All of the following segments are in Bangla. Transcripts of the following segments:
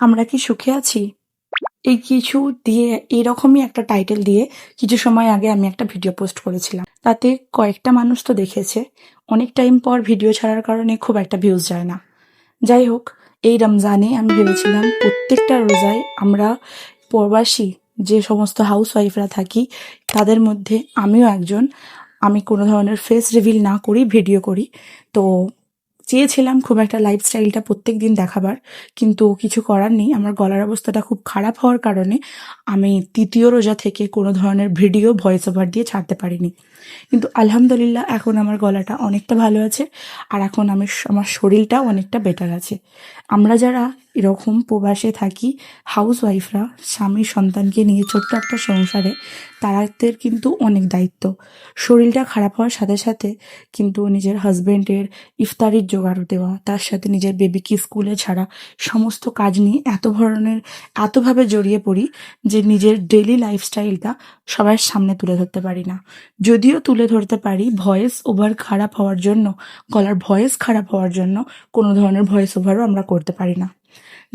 আমরা কি সুখে আছি? এই কিছু দিয়ে এরকমই একটা টাইটেল দিয়ে কিছু সময় আগে আমি একটা ভিডিও পোস্ট করেছিলাম। তাতে কয়েকটা মানুষ তো দেখেছে। অনেক টাইম পর ভিডিও ছাড়ার কারণে খুব একটা ভিউজ যায় না। যাই হোক, এই রমজানে আমি ভেবেছিলাম প্রত্যেকটা রোজায় আমরা প্রবাসী যে সমস্ত হাউসওয়াইফরা থাকি তাদের মধ্যে আমিও একজন। আমি কোনো ধরনের ফেস রিভিল না করি, ভিডিও করি। তো চেয়েছিলাম খুব একটা লাইফস্টাইলটা প্রত্যেকদিন দেখাবার, কিন্তু কিছু করার নেই। আমার গলার অবস্থাটা খুব খারাপ হওয়ার কারণে আমি তৃতীয় রোজা থেকে কোনো ধরনের ভিডিও ভয়েস ওভার দিয়ে ছাড়তে পারিনি। কিন্তু আলহামদুলিল্লাহ এখন আমার গলাটা অনেকটা ভালো আছে, আর এখন আমার শরীরটাও অনেকটা বেটার আছে। আমরা যারা এরকম প্রবাসে থাকি, হাউসওয়াইফরা, স্বামী সন্তানকে নিয়ে ছোট্ট একটা সংসারে, তাদের কিন্তু অনেক দায়িত্ব। শরীরটা খারাপ হওয়ার সাথে সাথে কিন্তু নিজের হাজবেন্ডের ইফতারির জোগাড় দেওয়া, তার সাথে নিজের বেবিকে স্কুলে ছাড়া, সমস্ত কাজ নিয়ে এতভাবে জড়িয়ে পড়ি যে নিজের ডেইলি লাইফস্টাইলটা সবার সামনে তুলে ধরতে পারি না। যদিও তুলে ধরতে পারি, ভয়েস ওভার খারাপ হওয়ার জন্য, গলার ভয়েস খারাপ হওয়ার জন্য কোনো ধরনের ভয়েস ওভারও আমরা করতে পারি না।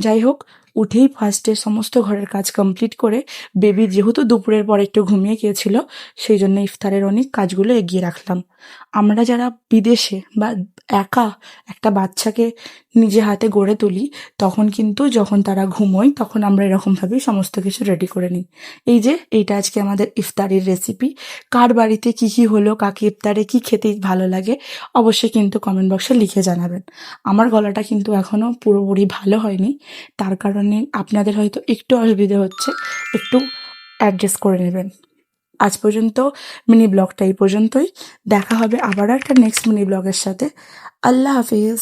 যাই হোক, উঠেই ফার্স্টে সমস্ত ঘরের কাজ কমপ্লিট করে, বেবি যেহেতু দুপুরের পর একটু ঘুমিয়ে গিয়েছিল, সেই জন্য ইফতারের অনেক কাজগুলো এগিয়ে রাখলাম। আমরা যারা বিদেশে বা একা একটা বাচ্চাকে নিজে হাতে গড়ে তুলি, তখন কিন্তু যখন তারা ঘুমোয় তখন আমরা এরকমভাবেই সমস্ত কিছু রেডি করে নিই। এই যে এইটা আজকে আমাদের ইফতারের রেসিপি। কার বাড়িতে কী কী হলো, কাকে ইফতারে কী খেতে ভালো লাগে, অবশ্যই কিন্তু কমেন্ট বক্সে লিখে জানাবেন। আমার গলাটা কিন্তু এখনও পুরোপুরি ভালো হয়নি, তার কারণে আপনাদের হয়তো একটু অসুবিধে হচ্ছে, একটু অ্যাডজাস্ট করে নেবেন। আজ পর্যন্ত মিনি ব্লগটা এই পর্যন্তই। দেখা হবে আবার একটা নেক্সট মিনি ব্লগের সাথে। আল্লাহ হাফিজ।